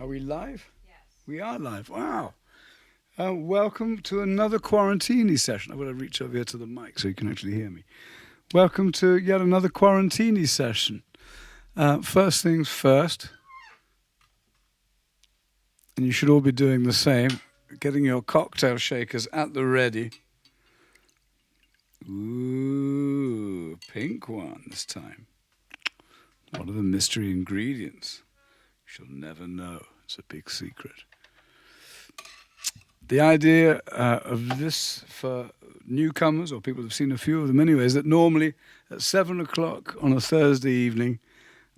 Are we live? Yes. We are live. Wow. Welcome to another Quarantini session. I'm going to reach over here to the mic so you can actually hear me. Welcome to yet another Quarantini session. First things first, and you should all be doing the same, getting your cocktail shakers at the ready. Ooh, pink one this time. What are the mystery ingredients? You'll never know. It's a big secret. The idea of this for newcomers or people who've seen a few of them anyway is that normally at 7 o'clock on a Thursday evening,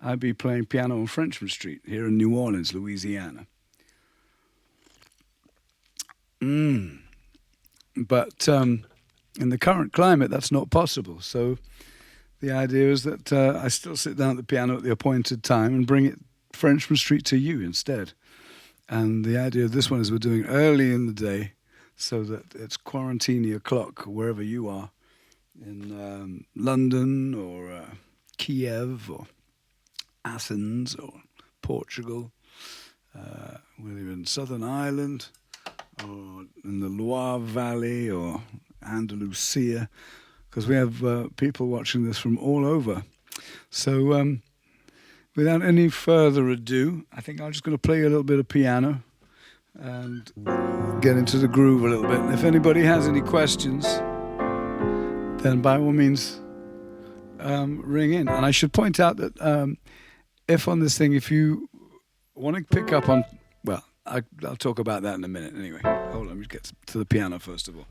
I'd be playing piano on Frenchman Street here in New Orleans, Louisiana. But in the current climate, that's not possible. So the idea is that I still sit down at the piano at the appointed time and bring it Frenchman Street to you instead. And the idea of this one is we're doing early in the day so that it's Quarantini o'clock wherever you are in London or Kiev or Athens or Portugal, whether you're in Southern Ireland or in the Loire Valley or Andalusia, because we have people watching this from all over. So without any further ado, I think I'm just going to play a little bit of piano and get into the groove a little bit. And if anybody has any questions, then by all means, ring in. And I should point out that if on this thing, if you want to pick up on, well, I'll talk about that in a minute anyway. Hold on, let me get to the piano first of all.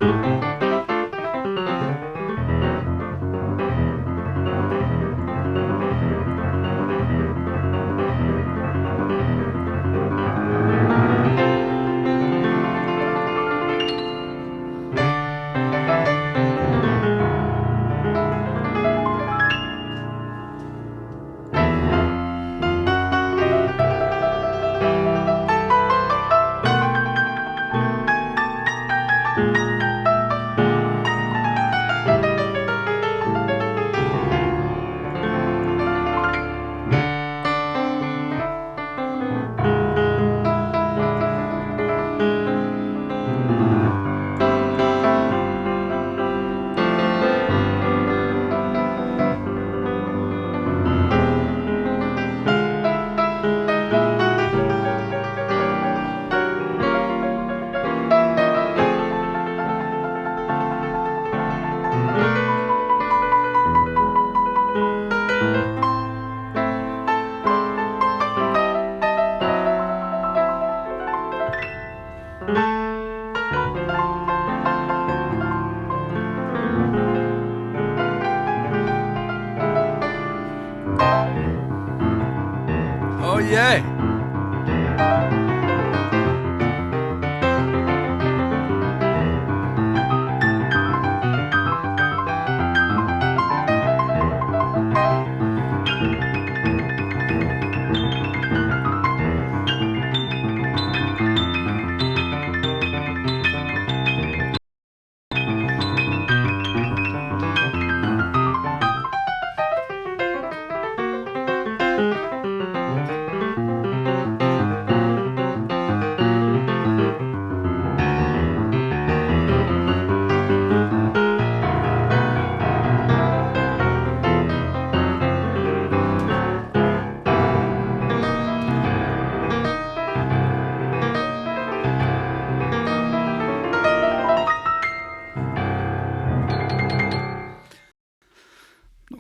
Oh, yeah.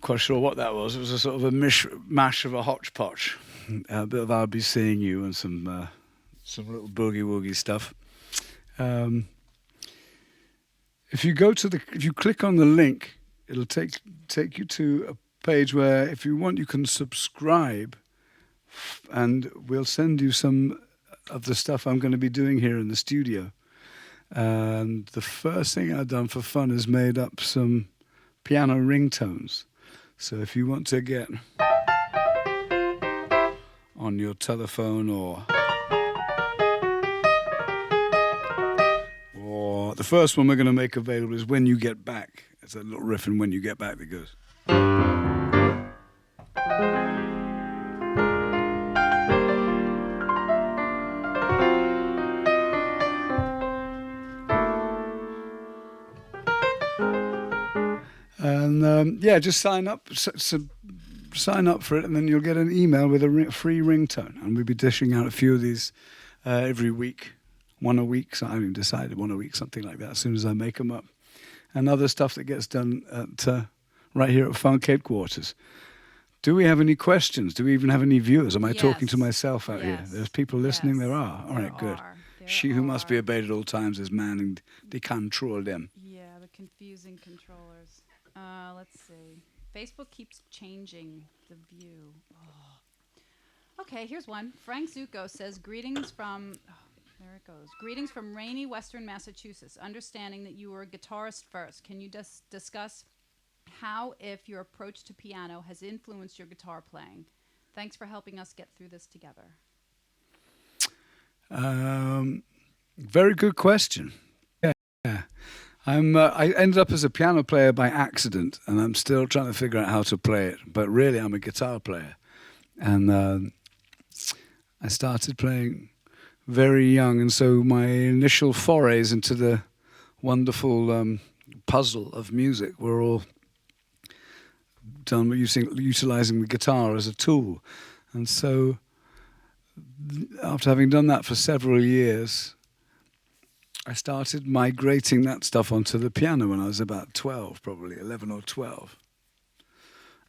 Quite sure what that was. It was a sort of a mishmash of a hodgepodge, a bit of "I'll Be Seeing You" and some little boogie woogie stuff. If you click on the link it'll take you to a page where, if you want, you can subscribe, and we'll send you some of the stuff I'm going to be doing here in the studio. And the first thing I've done for fun is made up some piano ringtones. So if you want to get on your telephone or the first one we're going to make available is When You Get Back. It's a little riff in When You Get Back that goes. And just sign up. Sign up for it, and then you'll get an email with a free ringtone. And we'll be dishing out a few of these every week, one a week. So I haven't decided, one a week, something like that. As soon as I make them up, and other stuff that gets done at right here at Funk Headquarters. Do we have any questions? Do we even have any viewers? Am I talking to myself out here? There's people listening. There are. All right, good. She who must be obeyed at all times is manning the control them. Yeah, the confusing controllers. Let's see. Facebook keeps changing the view. Oh. Okay, here's one. Frank Zuko says, greetings from, there it goes. Greetings from rainy Western Massachusetts. Understanding that you were a guitarist first, can you discuss how, if your approach to piano has influenced your guitar playing? Thanks for helping us get through this together. Very good question. Yeah. I ended up as a piano player by accident, and I'm still trying to figure out how to play it. But really, I'm a guitar player. And I started playing very young, and so my initial forays into the wonderful puzzle of music were all done utilizing the guitar as a tool. And so after having done that for several years, I started migrating that stuff onto the piano when I was about 12, probably 11 or 12.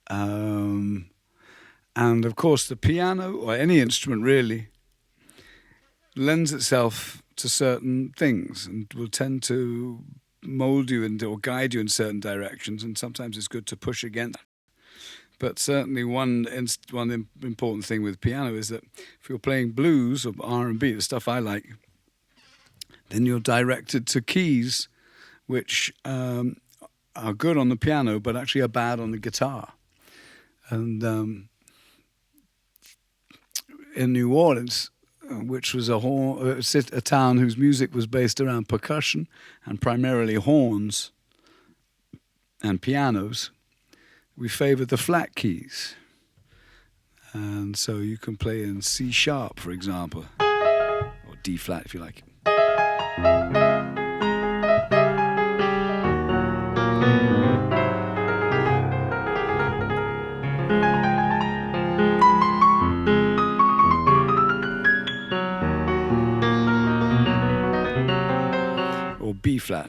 And of course, the piano, or any instrument really, lends itself to certain things and will tend to mold you or guide you in certain directions, and sometimes it's good to push against. But certainly one important thing with piano is that if you're playing blues or R&B, the stuff I like, then you're directed to keys which are good on the piano but actually are bad on the guitar. And in New Orleans, which was a town whose music was based around percussion and primarily horns and pianos, we favored the flat keys. And so you can play in C sharp, for example, or D flat if you like. Or B flat.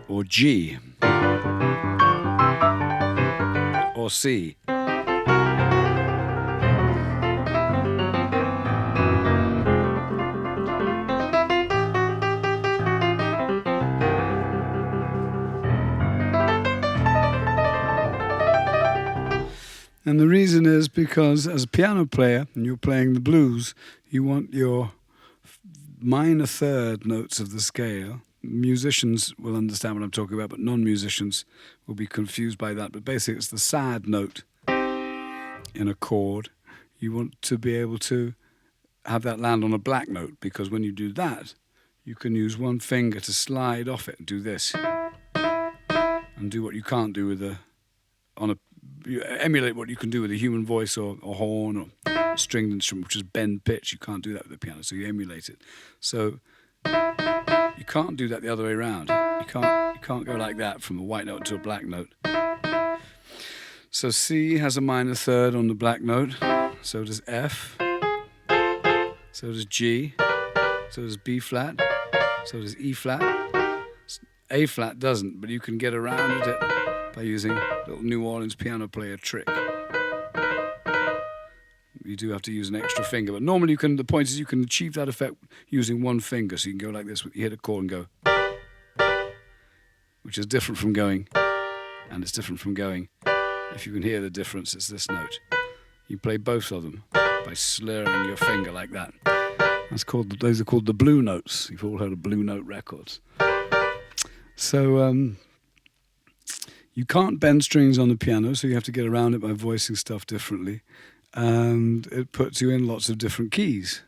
Or G. Or C. And the reason is because as a piano player, and you're playing the blues, you want your minor third notes of the scale. Musicians will understand what I'm talking about, but non-musicians will be confused by that. But basically, it's the sad note in a chord. You want to be able to have that land on a black note, because when you do that, you can use one finger to slide off it and do this, and do what you can't do with you emulate what you can do with a human voice or horn or a stringed instrument, which is bend pitch. You can't do that with the piano, so you emulate it. So you can't do that the other way around. You can't go like that from a white note to a black note. So C has a minor third on the black note. so does F, so does G, so does B flat, so does E flat. A flat doesn't, but you can get around it by using a little New Orleans piano player trick. You do have to use an extra finger, but normally you can. The point is you can achieve that effect using one finger. So you can go like this. You hit a chord and go, which is different from going, and it's different from going. If you can hear the difference, it's this note. You play both of them by slurring your finger like that. Those are called the blue notes. You've all heard of blue note records. So you can't bend strings on the piano, so you have to get around it by voicing stuff differently. And it puts you in lots of different keys.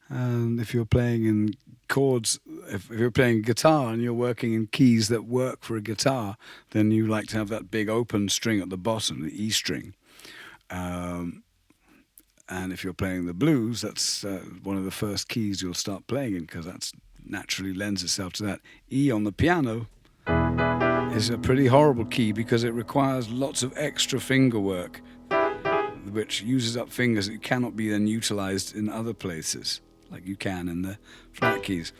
And if you're playing in chords, if you're playing guitar and you're working in keys that work for a guitar, then you like to have that big open string at the bottom, the E string. And if you're playing the blues, that's one of the first keys you'll start playing in, because that naturally lends itself to that. E on the piano is a pretty horrible key because it requires lots of extra finger work, which uses up fingers that cannot be then utilized in other places, like you can in the flat keys.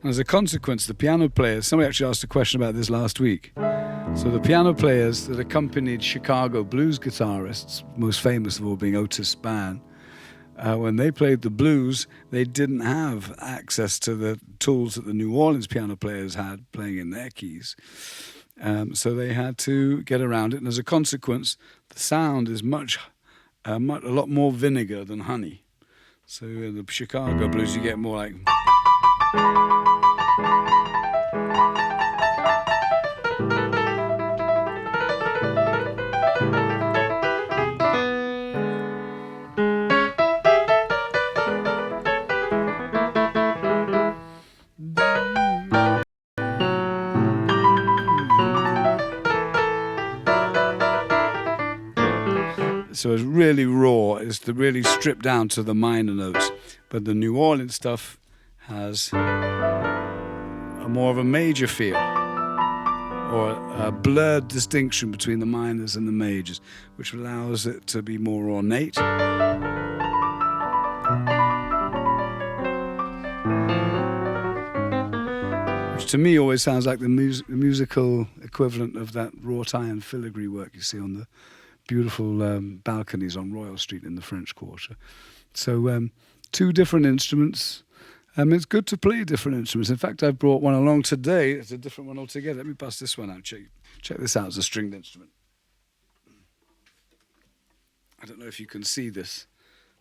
And as a consequence, the piano players, somebody actually asked a question about this last week. So the piano players that accompanied Chicago blues guitarists, most famous of all being Otis Spann, when they played the blues, they didn't have access to the tools that the New Orleans piano players had playing in their keys. So they had to get around it, and as a consequence, the sound is a lot more vinegar than honey. So in the Chicago blues, you get more like. So it's really raw, it's really stripped down to the minor notes. But the New Orleans stuff has a more of a major feel, or a blurred distinction between the minors and the majors, which allows it to be more ornate. Which to me always sounds like the musical equivalent of that wrought iron filigree work you see on the beautiful balconies on Royal Street in the French Quarter. So two different instruments. It's good to play different instruments. In fact, I've brought one along today. It's a different one altogether. Let me bust this one out. Check this out. It's a stringed instrument. I don't know if you can see this.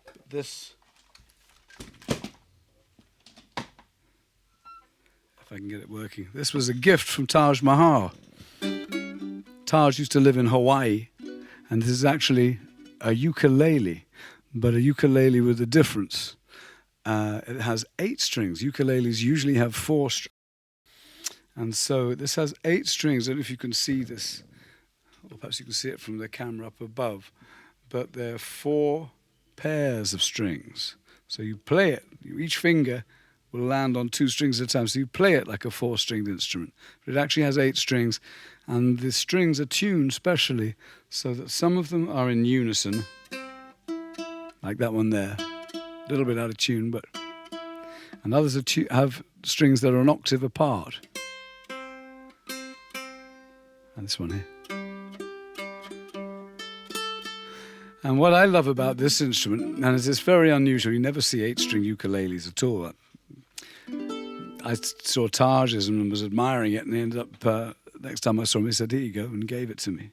But this, if I can get it working. This was a gift from Taj Mahal. Taj used to live in Hawaii. And this is actually a ukulele, but a ukulele with a difference. It has 8 strings. Ukuleles usually have 4 strings. And so this has 8 strings. I don't know if you can see this, or perhaps you can see it from the camera up above. But there are 4 pairs of strings. So you play it. Each finger will land on 2 strings at a time. So you play it like a 4-stringed instrument. But it actually has 8 strings. And the strings are tuned specially so that some of them are in unison, like that one there, a little bit out of tune, but and others have strings that are an octave apart. And this one here. And what I love about this instrument, and it's very unusual, you never see 8-string ukuleles at all. I saw Taj's and was admiring it, and he ended up. Next time I saw him, he said, "Here you go," and gave it to me.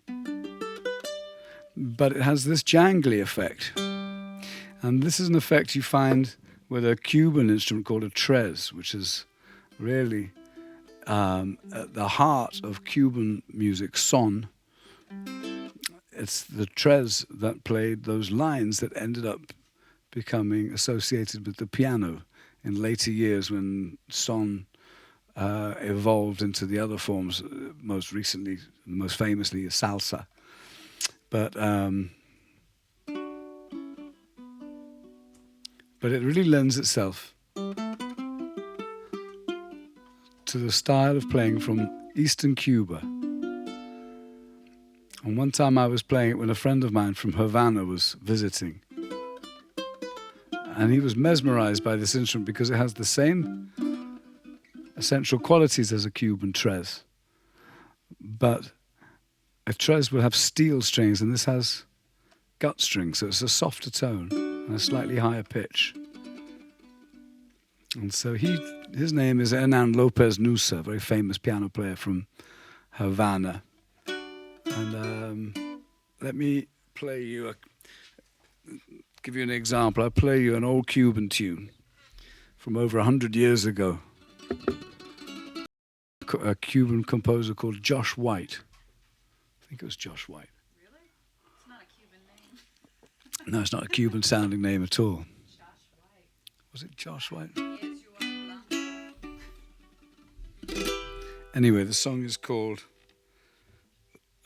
But it has this jangly effect. And this is an effect you find with a Cuban instrument called a tres, which is really at the heart of Cuban music, son. It's the tres that played those lines that ended up becoming associated with the piano in later years when son evolved into the other forms, most recently, most famously, salsa. But it really lends itself to the style of playing from Eastern Cuba. And one time I was playing it when a friend of mine from Havana was visiting. And he was mesmerized by this instrument because it has the same essential qualities as a Cuban trez. But a trez will have steel strings, and this has gut strings, so it's a softer tone and a slightly higher pitch. And so his name is Hernan Lopez Nusa, a very famous piano player from Havana. And let me give you an example. I'll play you an old Cuban tune from over 100 years ago. A Cuban composer called Josh White. I think it was Josh White. Really? It's not a Cuban name. No, it's not a Cuban sounding name at all. Josh White. Was it Josh White? Yes, you are. Anyway, the song is called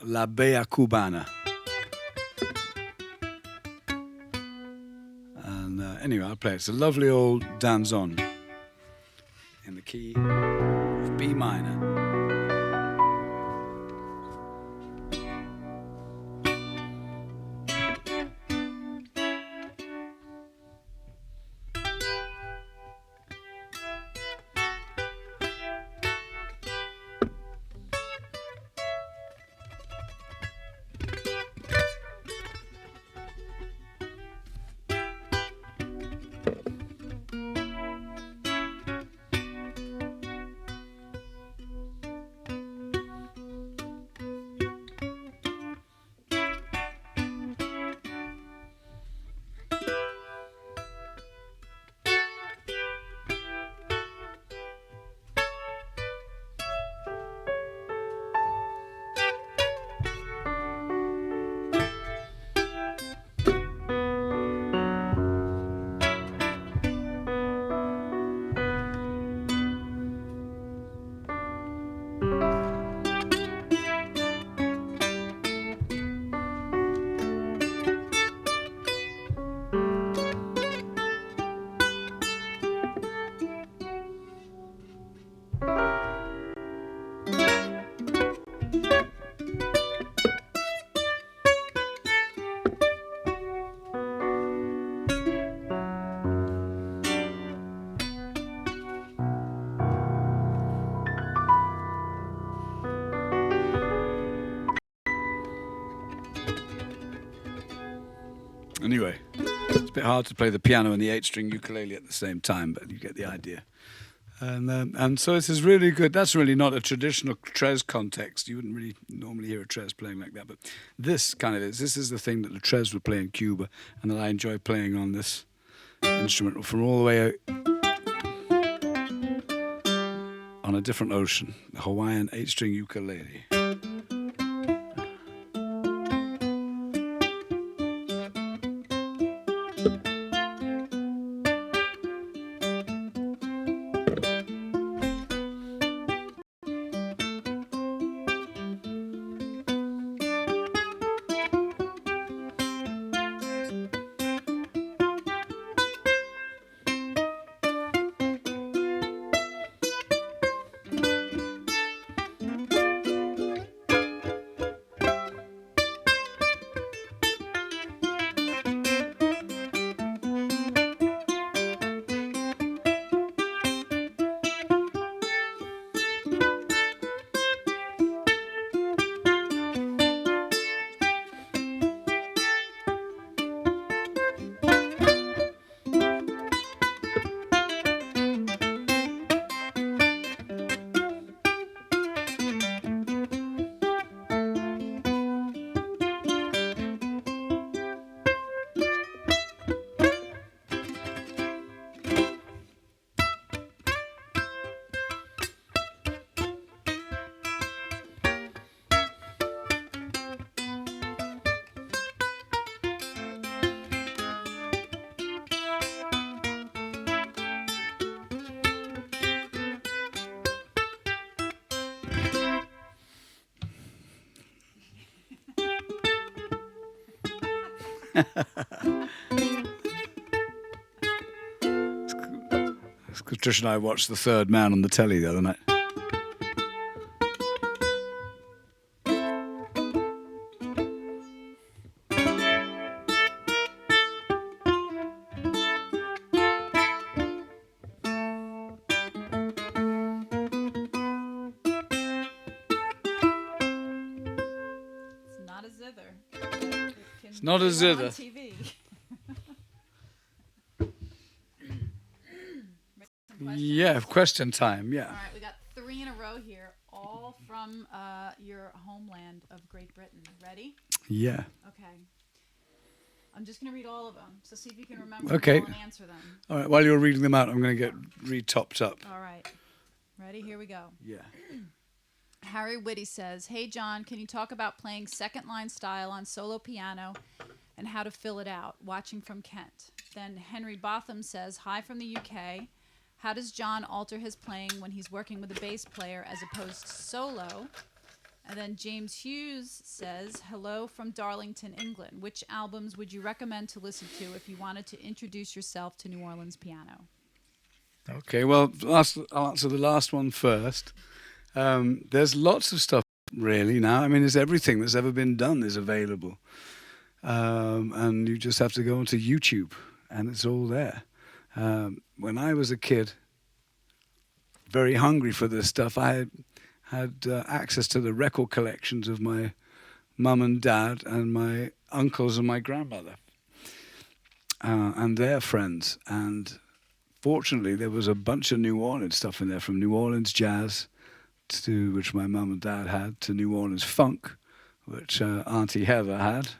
La Bella Cubana. And anyway, I'll play it. It's a lovely old danzón in the key of B minor. Anyway, it's a bit hard to play the piano and the 8-string ukulele at the same time, but you get the idea. And so this is really good. That's really not a traditional trez context. You wouldn't really normally hear a trez playing like that, but this kind of is. This is the thing that the trez would play in Cuba, and that I enjoy playing on this instrument from all the way out on a different ocean, the Hawaiian 8-string ukulele. Trish and I watched The Third Man on the telly the other night. Not a They weren't zither. on TV. Yeah, question time. Yeah. All right, we got 3 in a row here, all from your homeland of Great Britain. Ready? Yeah. Okay. I'm just going to read all of them, so see if you can remember Okay. them all and answer them. All right. While you're reading them out, I'm going to get re-topped up. All right. Ready? Here we go. Yeah. Harry Whitty says, "Hey, John, can you talk about playing second line style on solo piano and how to fill it out? Watching from Kent." Then Henry Botham says, "Hi from the UK. How does John alter his playing when he's working with a bass player as opposed to solo?" And then James Hughes says, "Hello from Darlington, England. Which albums would you recommend to listen to if you wanted to introduce yourself to New Orleans piano?" Okay. Well, I'll answer the last one first. There's lots of stuff really now. I mean, it's everything that's ever been done is available, and you just have to go onto YouTube, and it's all there. When I was a kid, very hungry for this stuff, I had access to the record collections of my mum and dad and my uncles and my grandmother and their friends. And fortunately, there was a bunch of New Orleans stuff in there, from New Orleans jazz, to which my mum and dad had, to New Orleans funk, which Auntie Heather had.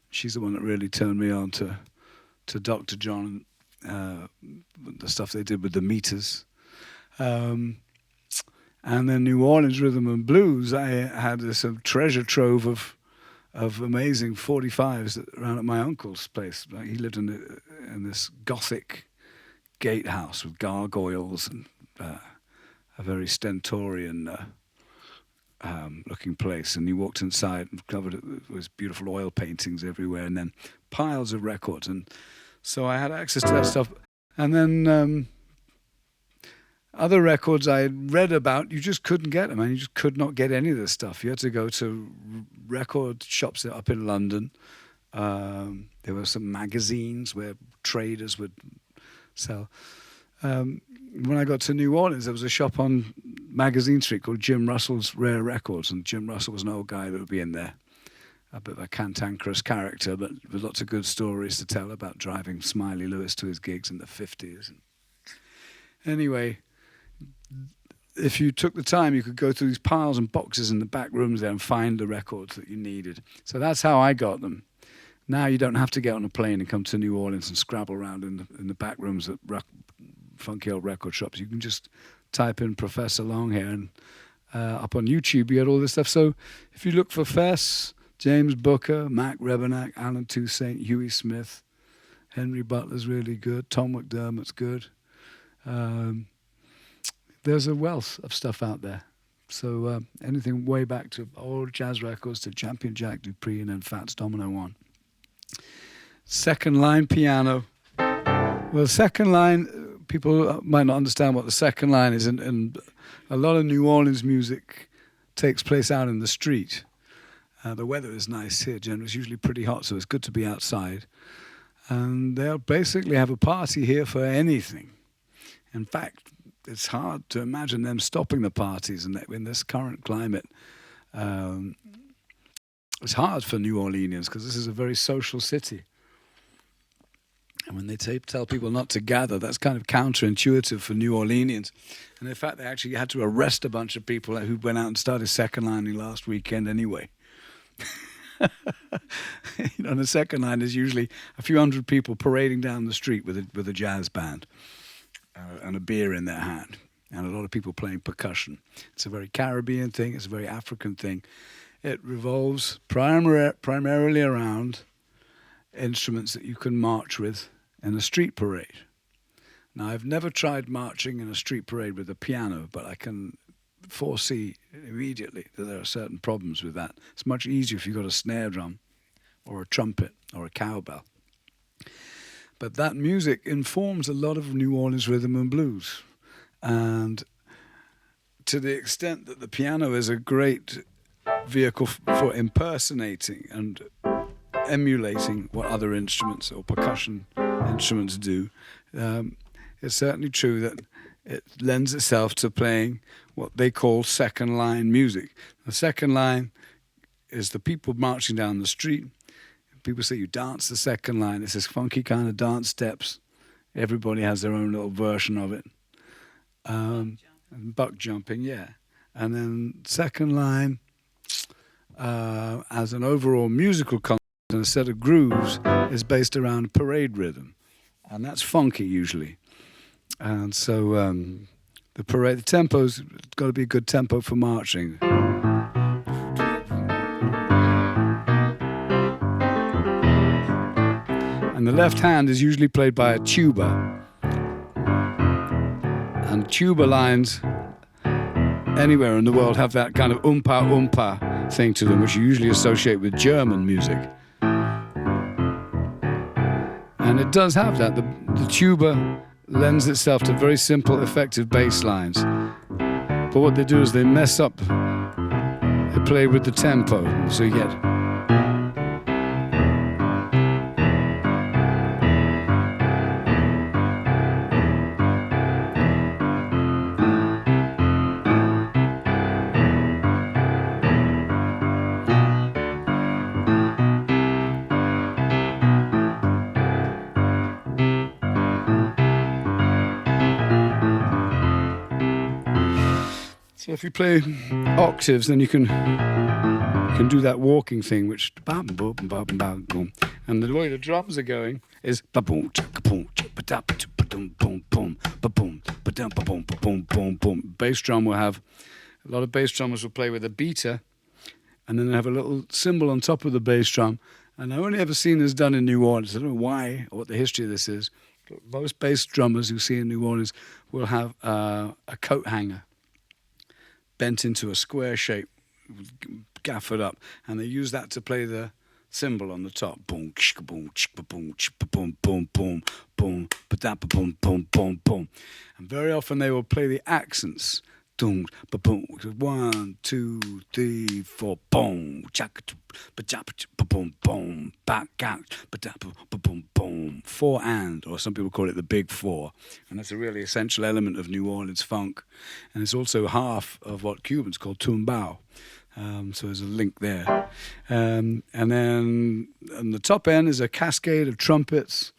She's the one that really turned me on to Dr. John, the stuff they did with the meters. And then New Orleans rhythm and blues, I had this treasure trove of amazing 45s around at my uncle's place. He lived in this Gothic gatehouse with gargoyles and a very stentorian looking place. And you walked inside and covered it with beautiful oil paintings everywhere, and then piles of records. And so I had access to that stuff. And then other records I had read about, you just couldn't get them. I mean, you just could not get any of this stuff. You had to go to record shops up in London. There were some magazines where traders would sell. When I got to New Orleans, there was a shop on Magazine Street called Jim Russell's Rare Records, and Jim Russell was an old guy that would be in there, a bit of a cantankerous character, but with lots of good stories to tell about driving Smiley Lewis to his gigs in the 50s. Anyway, if you took the time, you could go through these piles and boxes in the back rooms there and find the records that you needed. So that's how I got them. Now you don't have to get on a plane and come to New Orleans and scrabble around in the back rooms at funky old record shops. You can just type in Professor Longhair, and up on YouTube you get all this stuff. So if you look for Fess, James Booker, Mac Rebennack, Alan Toussaint, Huey Smith, Henry Butler's really good, Tom McDermott's good. There's a wealth of stuff out there. So anything way back to old jazz records to Champion Jack Dupree and then Fats Domino 1. Second line piano. Well, second line, people might not understand what the second line is, and a lot of New Orleans music takes place out in the street. The weather is nice here, generally. It's usually pretty hot, so it's good to be outside. And they'll basically have a party here for anything. In fact, it's hard to imagine them stopping the parties in this current climate. It's hard for New Orleanians because this is a very social city. And when they tell people not to gather, that's kind of counterintuitive for New Orleanians. And in fact, they actually had to arrest a bunch of people who went out and started second lining last weekend anyway. And the second line is usually a few hundred people parading down the street with a jazz band and a beer in their hand, and a lot of people playing percussion. It's a very Caribbean thing. It's a very African thing. It revolves primarily around instruments that you can march with in a street parade. Now, I've never tried marching in a street parade with a piano, but I can foresee immediately that there are certain problems with that. It's much easier if you've got a snare drum or a trumpet or a cowbell. But that music informs a lot of New Orleans rhythm and blues. And to the extent that the piano is a great vehicle for impersonating and emulating what other instruments or percussion instruments do, it's certainly true that it lends itself to playing what they call second line music. The second line is the people marching down the street. people say you dance the second line. It's this funky kind of dance steps. Everybody has their own little version of it. And buck jumping, yeah. And then second line, as an overall musical concept and a set of grooves, is based around parade rhythm, and that's funky usually. And so the tempo's got to be a good tempo for marching. And the left hand is usually played by a tuba. And tuba lines anywhere in the world have that kind of oompa thing to them, which you usually associate with German music. And it does have that. The tuba lends itself to very simple, effective bass lines. But what they do is they mess up. They play with the tempo, so you get... So if you play octaves, then you can do that walking thing, which and the way the drums are going is bass drum will have a lot of bass drummers will play with a beater, and then they have a little cymbal on top of the bass drum. And I've only ever seen this done in New Orleans. I don't know why or what the history of this is. But most bass drummers you see in New Orleans will have a coat hanger bent into a square shape, gaffered up, and they use that to play the cymbal on the top. Boom, boom, boom, boom, boom, boom, boom, boom, boom, boom, boom. And very often they will play the accents. Boom, boom, 1, 2, 3, 4, boom, boom, boom, back out, boom, boom, 4 or some people call it the big 4, and that's a really essential element of New Orleans funk, and it's also half of what Cubans call tumbao. So there's a link there, and then on the top end is a cascade of trumpets,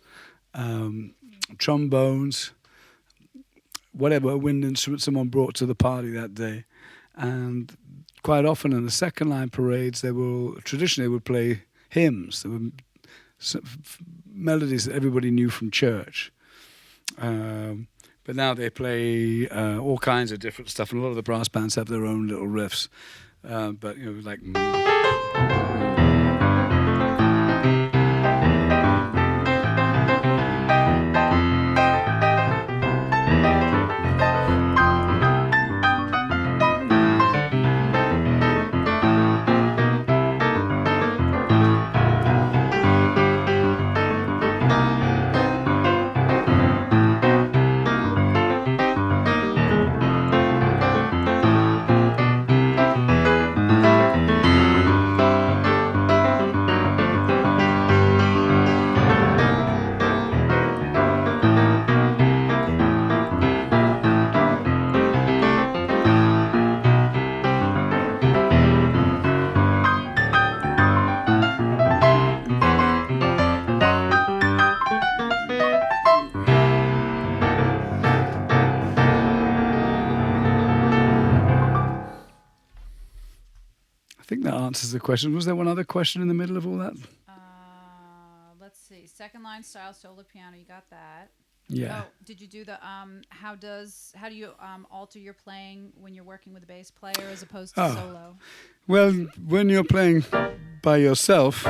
trombones, whatever wind instrument someone brought to the party that day. And quite often in the second line parades, traditionally would play hymns. There were melodies that everybody knew from church. But now they play all kinds of different stuff, and a lot of the brass bands have their own little riffs. But, like... I think that answers the question. Was there one other question in the middle of all that? Let's see. Second line style solo piano. You got that. Yeah. Oh, did you do the how do you alter your playing when you're working with a bass player as opposed to solo? Well, when you're playing by yourself,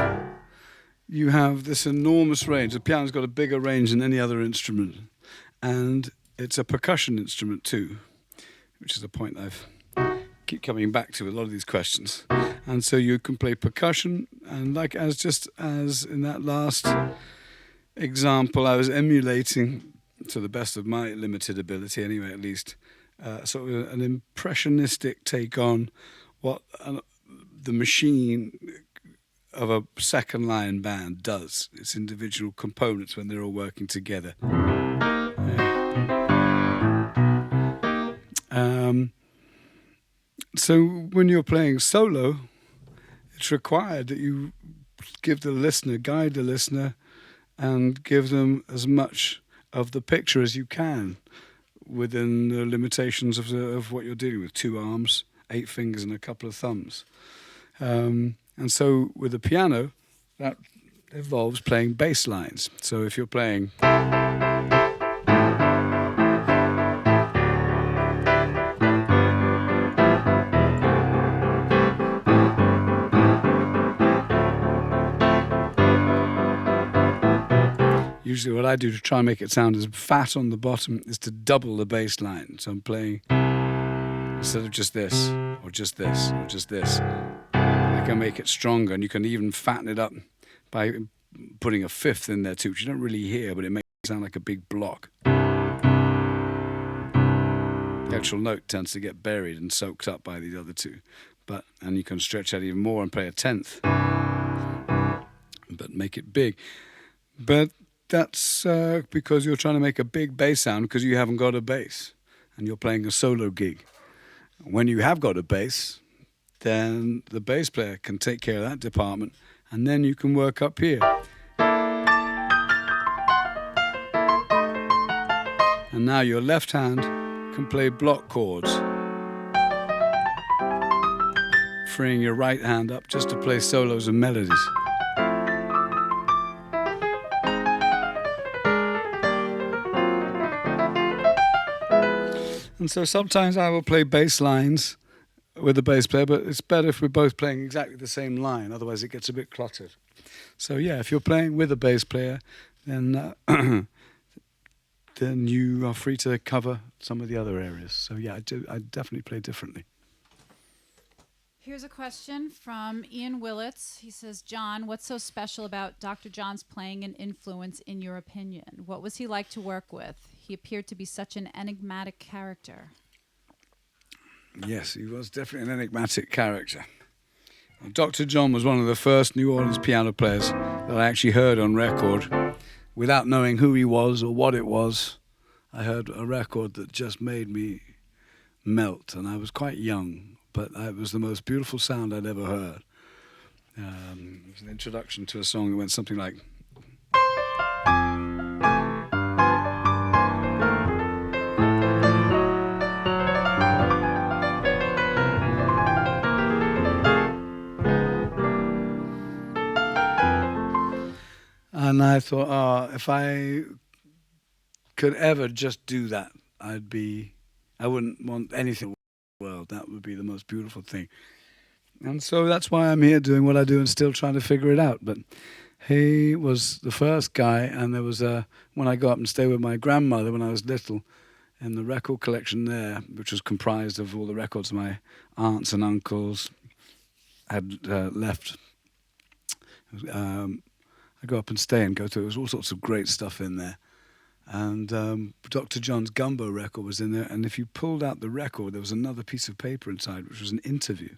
you have this enormous range. The piano's got a bigger range than any other instrument, and it's a percussion instrument too, which is a point I've keep coming back to with a lot of these questions. And so you can play percussion, and just as in that last example, I was emulating, to the best of my limited ability anyway, at least, sort of an impressionistic take on what the machine of a second line band does, its individual components when they're all working together. So when you're playing solo, it's required that you guide the listener, and give them as much of the picture as you can within the limitations of what you're dealing with: 2 arms, 8 fingers, and a couple of thumbs. And so with the piano, that involves playing bass lines. So if you're playing usually what I do to try and make it sound as fat on the bottom is to double the bass line. So I'm playing instead of just this, or just this, or just this. I can make it stronger, and you can even fatten it up by putting a fifth in there too, which you don't really hear, but it makes it sound like a big block. The actual note tends to get buried and soaked up by the other two. And you can stretch out even more and play a tenth, but make it big. But that's because you're trying to make a big bass sound because you haven't got a bass and you're playing a solo gig. When you have got a bass, then the bass player can take care of that department, and then you can work up here. And now your left hand can play block chords, freeing your right hand up just to play solos and melodies. And so sometimes I will play bass lines with the bass player, but it's better if we're both playing exactly the same line, otherwise it gets a bit cluttered. So yeah, if you're playing with a bass player, then then you are free to cover some of the other areas. So yeah, I definitely play differently. Here's a question from Ian Willits. He says, John, what's so special about Dr. John's playing and influence in your opinion? What was he like to work with? He appeared to be such an enigmatic character. Yes, he was definitely an enigmatic character. Dr. John was one of the first New Orleans piano players that I actually heard on record without knowing who he was or what it was. I heard a record that just made me melt, and I was quite young, but it was the most beautiful sound I'd ever heard. It was an introduction to a song that went something like... And I thought, if I could ever just do that, I wouldn't want anything in the world. That would be the most beautiful thing. And so that's why I'm here doing what I do and still trying to figure it out. But he was the first guy, and there was when I go up and stay with my grandmother when I was little, in the record collection there, which was comprised of all the records my aunts and uncles had left. I go up and stay and go through. There was all sorts of great stuff in there. And Dr. John's Gumbo record was in there. And if you pulled out the record, there was another piece of paper inside, which was an interview.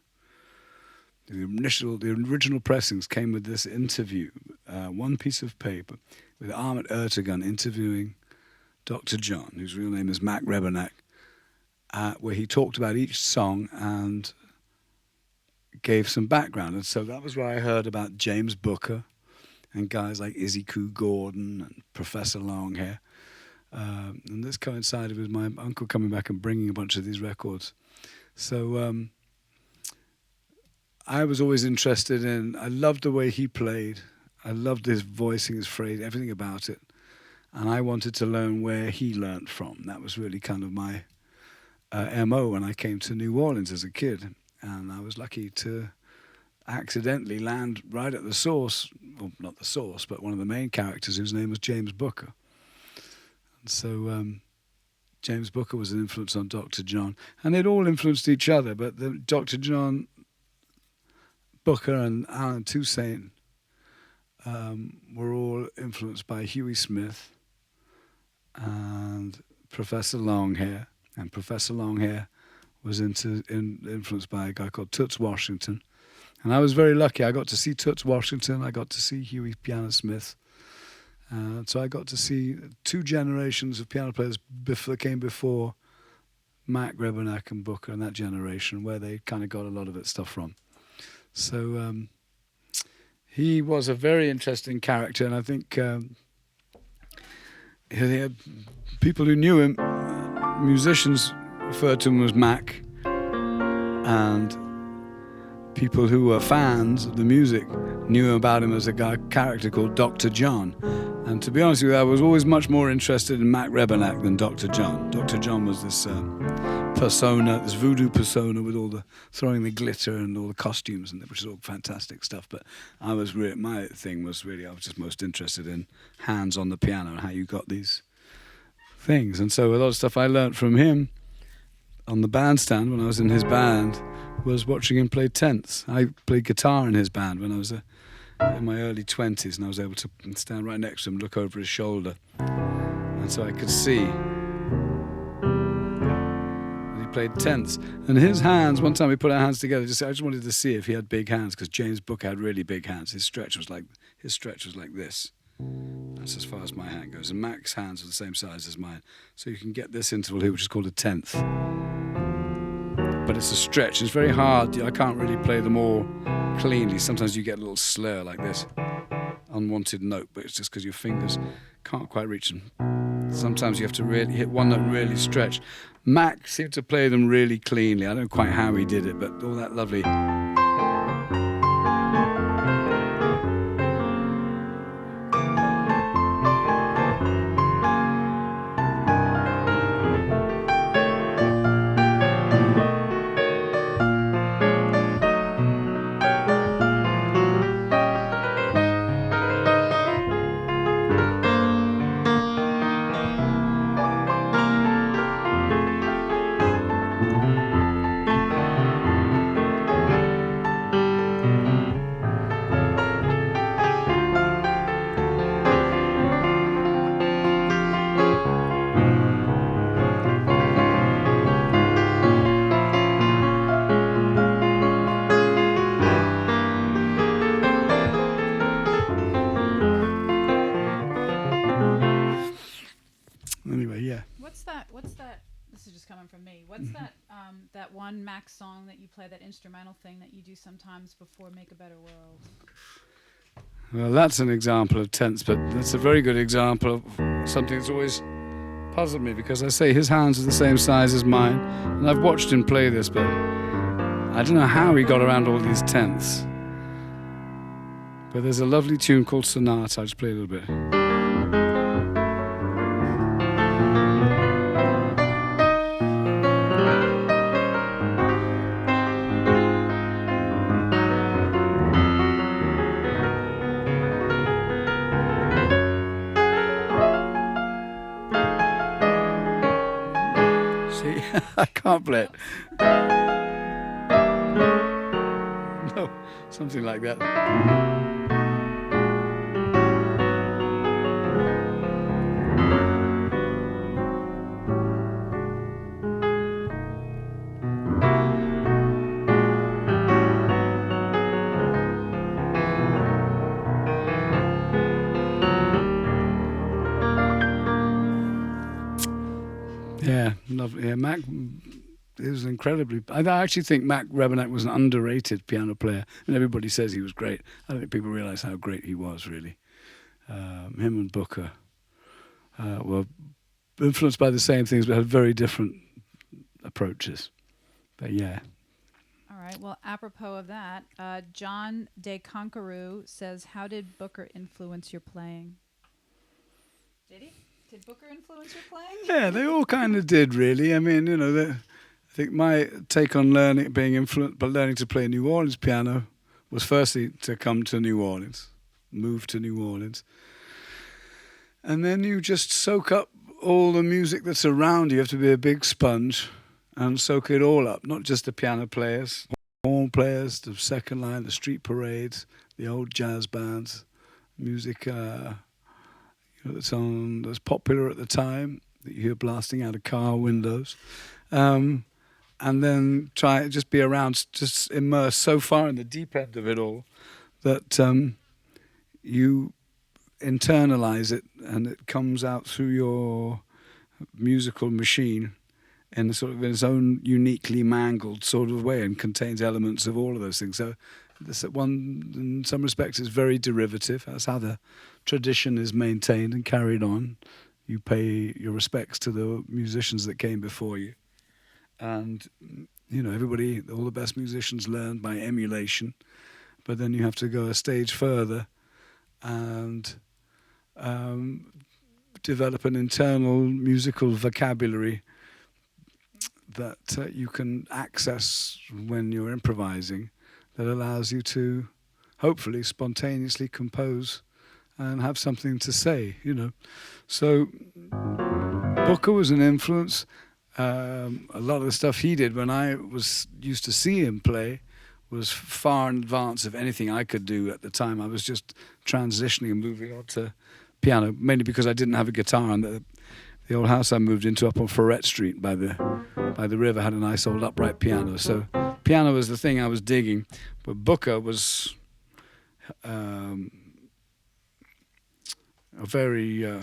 The original pressings came with this interview, one piece of paper with Ahmet Ertegun interviewing Dr. John, whose real name is Mac Rebennack, where he talked about each song and gave some background. And so that was where I heard about James Booker and guys like Izzy Koo Gordon and Professor Longhair. And this coincided with my uncle coming back and bringing a bunch of these records. So I was always interested I loved the way he played. I loved his voicing, his phrase, everything about it. And I wanted to learn where he learnt from. That was really kind of my MO when I came to New Orleans as a kid. And I was lucky to accidentally land right at the source, well, not the source, but one of the main characters whose name was James Booker. And so James Booker was an influence on Dr. John, and they'd all influenced each other, but Dr. John Booker and Alan Toussaint were all influenced by Huey Smith and Professor Longhair, and Professor Longhair was influenced by a guy called Toots Washington. And I was very lucky. I got to see Toots Washington. I got to see Huey Piano Smith. So I got to see 2 generations of piano players that came before Mac Rebennack and Booker and that generation, where they kind of got a lot of that stuff from. So, He was a very interesting character, and I think he had people who knew him, musicians referred to him as Mac, and people who were fans of the music knew about him as a character called Dr. John. And to be honest with you, I was always much more interested in Mac Rebennack than Dr. John. Dr. John was this persona, this voodoo persona with all the throwing the glitter and all the costumes, and which is all fantastic stuff. But my thing was really, I was just most interested in hands on the piano and how you got these things. And so a lot of stuff I learnt from him on the bandstand when I was in his band was watching him play tenths. I played guitar in his band when I was in my early 20s, and I was able to stand right next to him, look over his shoulder, and so I could see that he played tenths. And his hands, one time we put our hands together, I just wanted to see if he had big hands, because James Booker had really big hands. His stretch was like this. That's as far as my hand goes. And Mac's hands are the same size as mine. So you can get this interval here, which is called a tenth. But it's a stretch. It's very hard. I can't really play them all cleanly. Sometimes you get a little slur like this, unwanted note, but it's just because your fingers can't quite reach them. Sometimes you have to really hit one note and really stretch. Mac seemed to play them really cleanly. I don't know quite how he did it, but all that lovely... Anyway, yeah. What's that? This is just coming from me. What's that? That one Max song that you play, that instrumental thing that you do sometimes before "Make a Better World." Well, that's an example of tense, but that's a very good example of something that's always puzzled me, because I say his hands are the same size as mine, and I've watched him play this, but I don't know how he got around all these tenths. But there's a lovely tune called Sonata. I'll just play a little bit. I can't play it. No, something like that. Yeah, lovely. Yeah, Mac is incredibly... I actually think Mac Rebennack was an underrated piano player, and everybody says he was great. I don't think people realise how great he was, really. Him and Booker were influenced by the same things, but had very different approaches. But yeah. All right. Well, apropos of that, John De Conquerou says, "How did Booker influence your playing?" Did he? Did Booker influence your playing? Yeah, they all kind of did, really. I mean, I think my take on being influenced by learning to play New Orleans piano was firstly to come to New Orleans, move to New Orleans. And then you just soak up all the music that's around you. You have to be a big sponge and soak it all up, not just the piano players, horn players, the second line, the street parades, the old jazz bands, music that's popular at the time, that you hear blasting out of car windows. And then just be around, just immerse so far in the deep end of it all that you internalize it, and it comes out through your musical machine in its own uniquely mangled sort of way, and contains elements of all of those things. So This one, in some respects, is very derivative. That's how the tradition is maintained and carried on. You pay your respects to the musicians that came before you, and everybody, all the best musicians learned by emulation. But then you have to go a stage further and develop an internal musical vocabulary that you can access when you're improvising, that allows you to hopefully spontaneously compose and have something to say, So Booker was an influence. A lot of the stuff he did when I was used to see him play was far in advance of anything I could do at the time. I was just transitioning and moving on to piano, mainly because I didn't have a guitar, and the old house I moved into up on Ferret Street by the river had a nice old upright piano. So piano was the thing I was digging, but Booker was very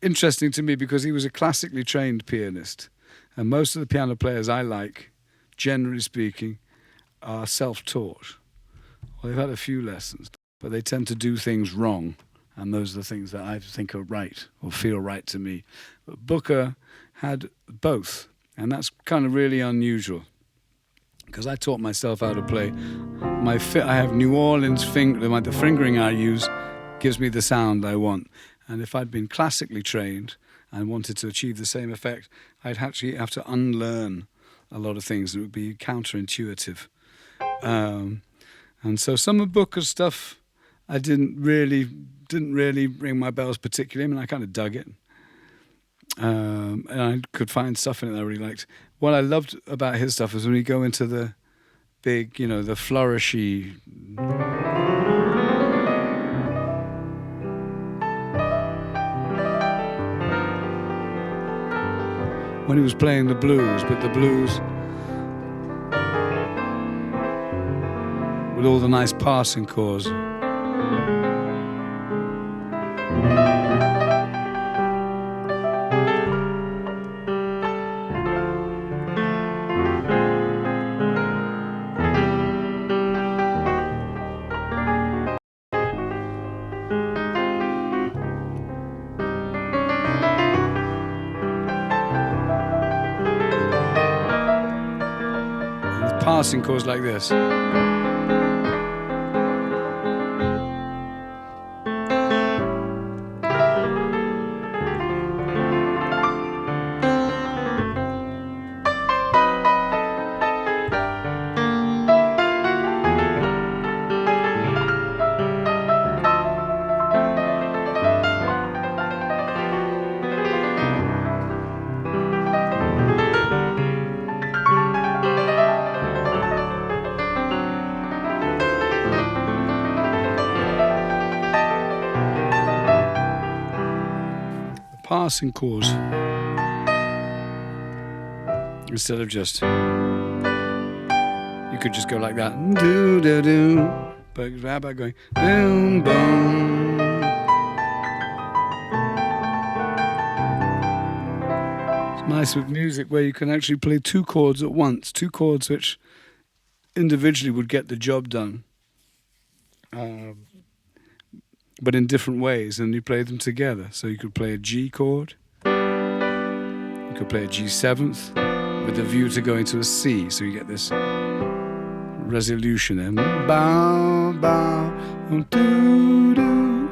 interesting to me because he was a classically trained pianist, and most of the piano players I like, generally speaking, are self-taught. Well, they've had a few lessons, but they tend to do things wrong, and those are the things that I think are right or feel right to me. But Booker had both, and that's kind of really unusual because I taught myself how to play. I have New Orleans the fingering I use gives me the sound I want, and if I'd been classically trained and wanted to achieve the same effect, I'd actually have to unlearn a lot of things. It would be counterintuitive. And so some of Booker's stuff I didn't really ring my bells particularly. I mean, I kind of dug it. And I could find stuff in it that I really liked. What I loved about his stuff was when you go into the big, the flourishy... when he was playing the blues, but the blues with all the nice passing chords. Passing chords like this. Passing chords instead of just, you could just go like that, do do do, but how about going boom boom? It's nice with music where you can actually play two chords at once, two chords which individually would get the job done, but in different ways, and you play them together. So you could play a G chord, you could play a G7th with a view to going to a C, so you get this resolution and bow bow doo doo.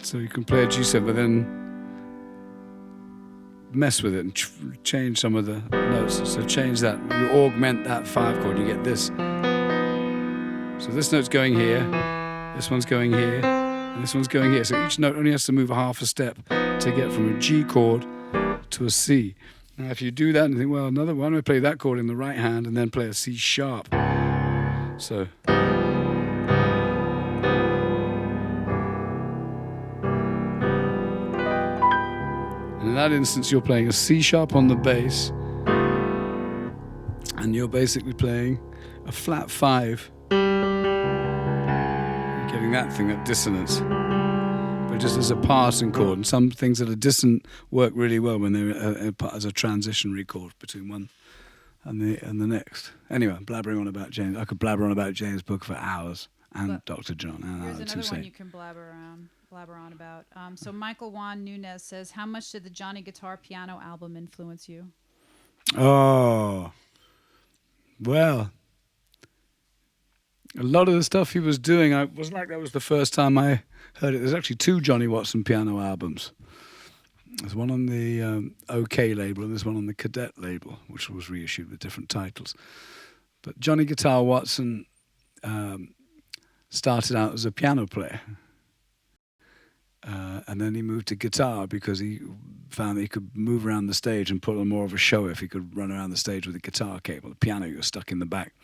So you can play a G7, but then mess with it and change some of the notes. So change that, you augment that 5 chord, you get this. So this note's going here, this one's going here, and this one's going here. So each note only has to move a half a step to get from a G chord to a C. Now if you do that and you think, well, why don't I play that chord in the right hand and then play a C sharp? So. And in that instance, you're playing a C sharp on the bass, and you're basically playing a flat 5. Getting that thing, that dissonance, but just as a passing chord. And some things that are dissonant work really well when they're as a transitionary chord between one and the next. Anyway, I'm blabbering on about James. I could blabber on about James Book for hours, and But Dr. John, and here's Alan another one Toussaint. you can blabber on about. So Michael Juan Nunez says, "How much did the Johnny Guitar Piano album influence you?" Oh, well, a lot of the stuff he was doing, I wasn't like that was the first time I heard it. There's actually 2 Johnny Watson piano albums. There's one on the OK label and there's one on the Cadet label, which was reissued with different titles. But Johnny Guitar Watson started out as a piano player. And then he moved to guitar because he found that he could move around the stage and put on more of a show if he could run around the stage with a guitar cable. The piano, you were stuck in the back.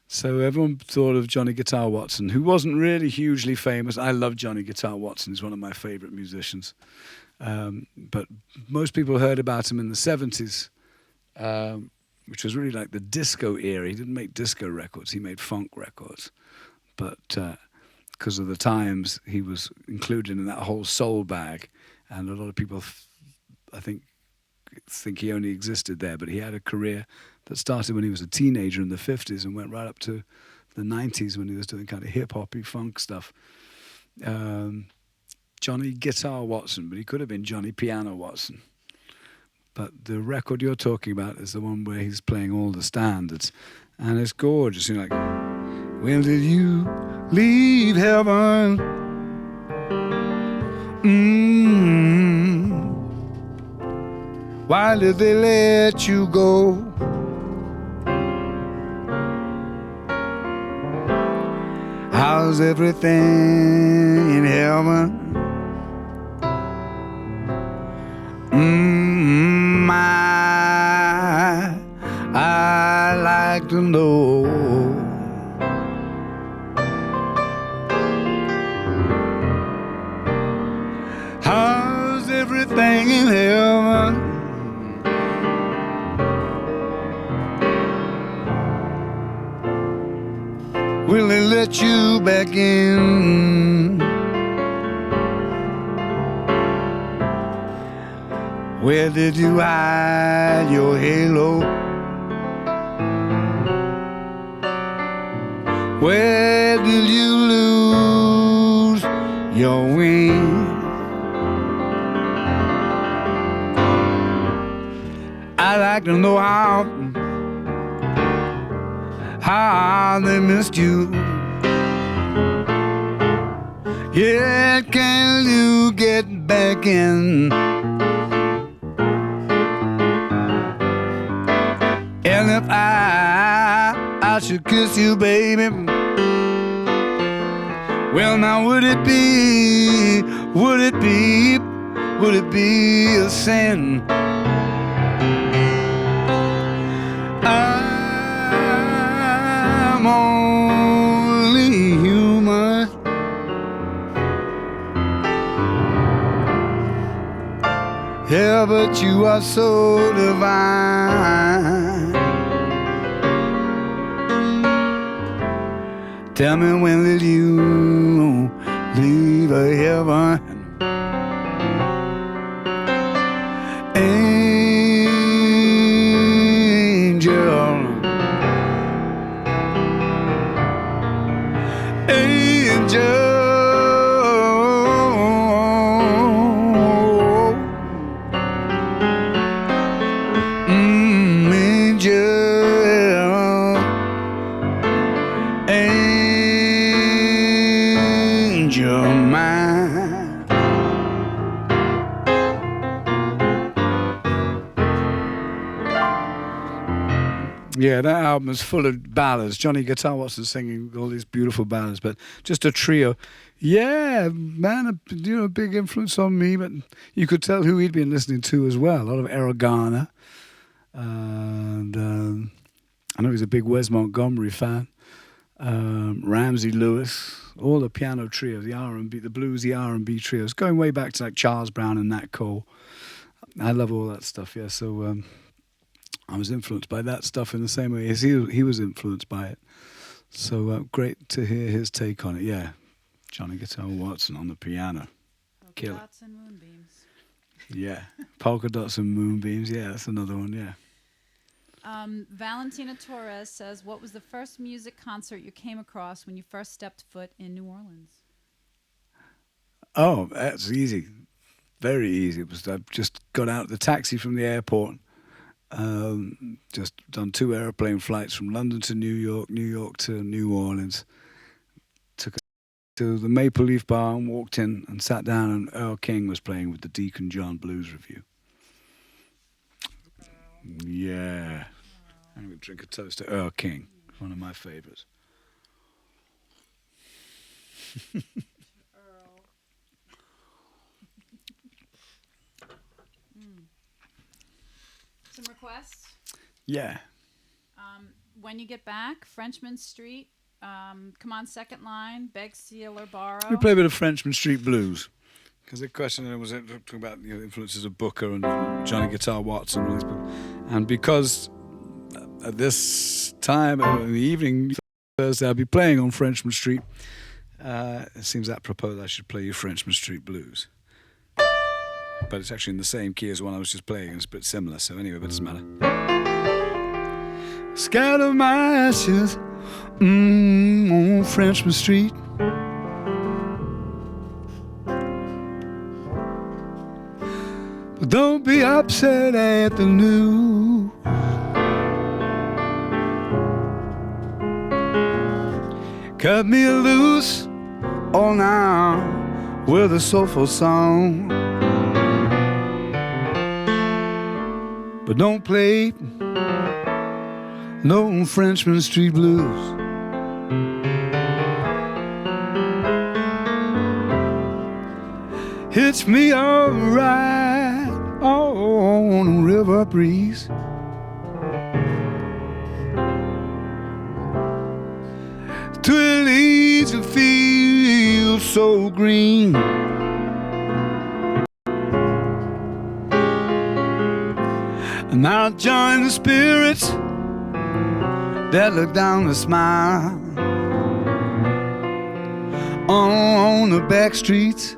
So everyone thought of Johnny Guitar Watson, who wasn't really hugely famous. I love Johnny Guitar Watson. He's one of my favorite musicians. But most people heard about him in the 70s, which was really like the disco era. He didn't make disco records. He made funk records. But because of the times, he was included in that whole soul bag. And a lot of people, I think he only existed there. But he had a career that started when he was a teenager in the 50s and went right up to the 90s when he was doing kind of hip-hoppy funk stuff. Johnny Guitar Watson, but he could have been Johnny Piano Watson. But the record you're talking about is the one where he's playing all the standards. And it's gorgeous. You're like, when did you leave heaven? Why did they let you go? How's everything in heaven? I like to know. How's everything in heaven? Will they let you back in? Where did you hide your halo? Where did you lose your wings? I'd like to know how they missed you. Yeah, can you get back in? And if I should kiss you, baby, well, now would it be a sin? I'm only human. Yeah, but you are so divine. Tell me, when will you leave a heaven? Angel, angel, angel mine. Yeah, that album is full of ballads. Johnny Guitar Watson singing all these beautiful ballads, but just a trio. Yeah, man, a big influence on me, but you could tell who he'd been listening to as well. A lot of Errol Garner. And I know he's a big Wes Montgomery fan. Ramsey Lewis, all the piano trio, the R&B, the bluesy R&B trios, going way back to like Charles Brown and Nat Cole. I love all that stuff, yeah. So I was influenced by that stuff in the same way as he was influenced by it. So great to hear his take on it, yeah. Johnny Guitar Watson on the piano. Polka dots and moonbeams. Yeah, polka dots and moonbeams, yeah, that's another one, yeah. Valentina Torres says, "What was the first music concert you came across when you first stepped foot in New Orleans?" Oh, that's easy. Very easy. It was I just got out of the taxi from the airport. Just done 2 airplane flights from London to New York, New York to New Orleans. Took it to the Maple Leaf Bar and walked in and sat down, and Earl King was playing with the Deacon John Blues Review. Yeah. I'm going to drink a toast to Earl King, one of my favorites. Earl. Some requests. Yeah. When you get back, Frenchman Street, Come On Second Line, Beg, Steal or Borrow. We play a bit of Frenchman Street Blues. Because the question was talking about the influences of Booker and Johnny Guitar Watts and all these people. And because at this time in the evening, Thursday, I'll be playing on Frenchman Street, it seems apropos that I should play you Frenchman Street Blues. But it's actually in the same key as the one I was just playing, and it's a bit similar, so anyway, but it doesn't matter. Scatter my ashes on Frenchman Street. But don't be upset at the news. Cut me loose all now with a soulful song. But don't play no Frenchman Street Blues. Hits me alright on a river breeze. Twilight to feel so green. And I'll join the spirits that look down and smile on the back streets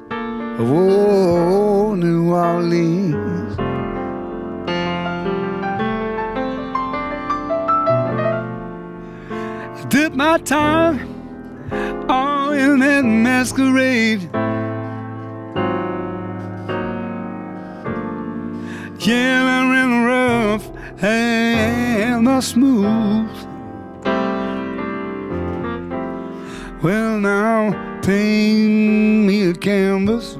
of old New Orleans. I did my time all in that masquerade. Yeah, I'm in the rough and the smooth. Well, now paint me a canvas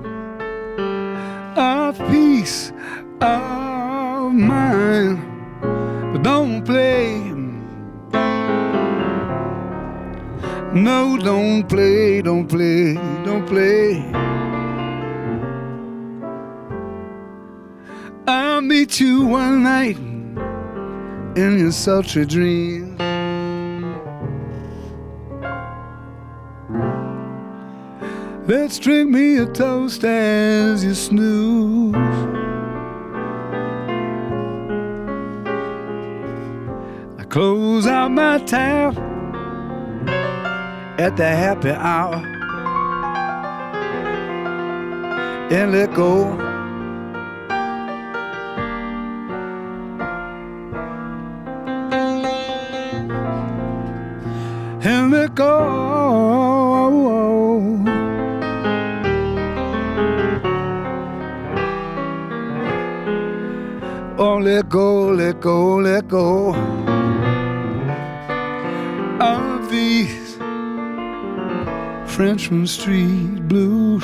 of peace of mind, but don't play. No, don't play, don't play, don't play. I'll meet you one night in your sultry dreams. Let's drink me a toast as you snooze. I close out my tab at the happy hour and let go. And let go. Oh, let go, let go, let go of these Frenchman Street Blues.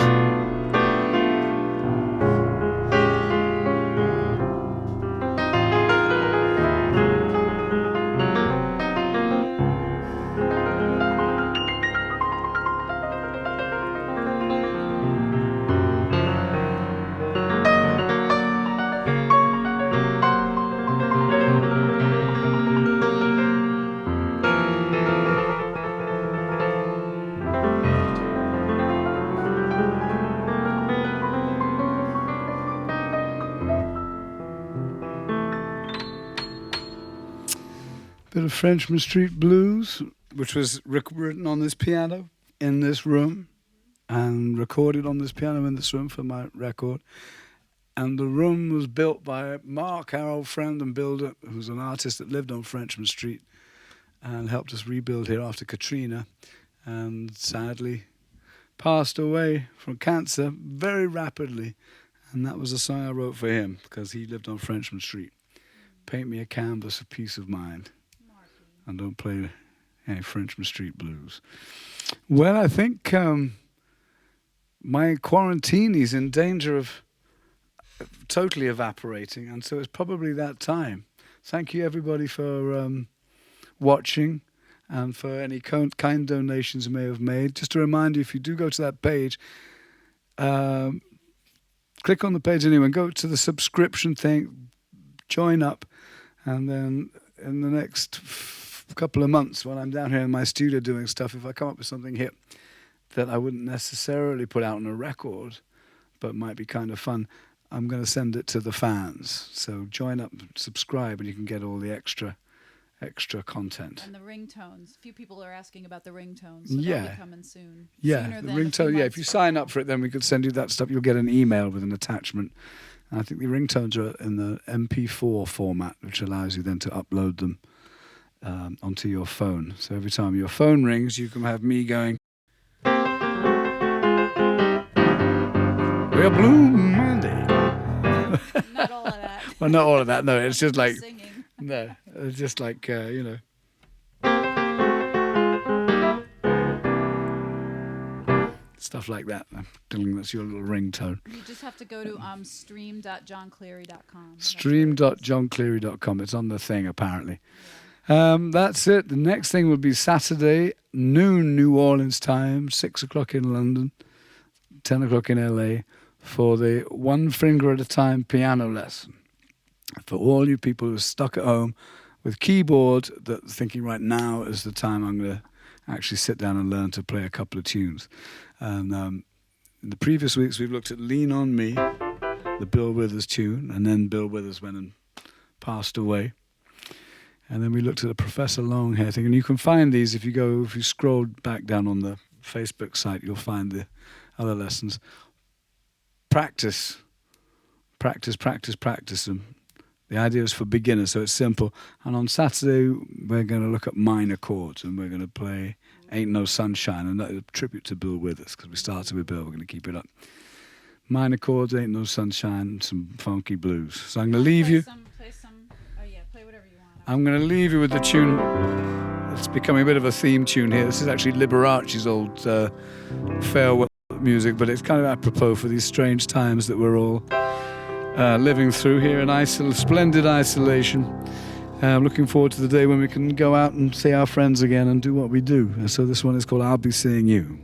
Bit of Frenchman Street Blues, which was written on this piano in this room and recorded on this piano in this room for my record. And the room was built by Mark, our old friend and builder, who's an artist that lived on Frenchman Street and helped us rebuild here after Katrina, and sadly passed away from cancer very rapidly. And that was a song I wrote for him because he lived on Frenchman Street. Paint me a canvas of peace of mind, and don't play any Frenchman Street blues. Well, I think my Quarantini's in danger of totally evaporating, and so it's probably that time. Thank you, everybody, for watching and for any kind donations you may have made. Just to remind you, if you do go to that page, click on the page anyway and go to the subscription thing, join up, and then in the next couple of months when I'm down here in my studio doing stuff, if I come up with something hip that I wouldn't necessarily put out on a record but might be kind of fun, I'm going to send it to the fans. So join up, subscribe, and you can get all the extra content. And the ringtones. A few people are asking about the ringtones, so Yeah. they'll be coming soon. Yeah, Sooner the than a few ringtone. Yeah, if months you from sign now. up for it, then we could send you that stuff. You'll get an email with an attachment. And I think the ringtones are in the MP4 format, which allows you then to upload them onto your phone. So every time your phone rings, you can have me going, "We're Blue Monday." Not all of that. Well, not all of that. No, it's just like Singing. no, it's just like stuff like that. I'm telling that's your little ringtone. You just have to go to stream.johncleary.com. Stream.johncleary.com. It's on the thing, apparently. That's it. The next thing will be Saturday, noon New Orleans time, 6 o'clock in London, 10 o'clock in LA, for the one finger at a time piano lesson. For all you people who are stuck at home with keyboard, that thinking right now is the time I'm going to actually sit down and learn to play a couple of tunes. And in the previous weeks, we've looked at Lean On Me, the Bill Withers tune, and then Bill Withers went and passed away. And then we looked at the Professor Longhair thing. And you can find these if you scroll back down on the Facebook site, you'll find the other lessons. Practice. And the idea is for beginners, so it's simple. And on Saturday, we're going to look at minor chords, and we're going to play Ain't No Sunshine, and that's a tribute to Bill Withers, because we started with Bill, we're going to keep it up. Minor chords, Ain't No Sunshine, some funky blues. So I'm going to leave you. Play whatever you want. I'm going to leave you with the tune. It's becoming a bit of a theme tune here. This is actually Liberace's old farewell music, but it's kind of apropos for these strange times that we're all living through here in splendid isolation. I'm looking forward to the day when we can go out and see our friends again and do what we do. And so this one is called I'll Be Seeing You.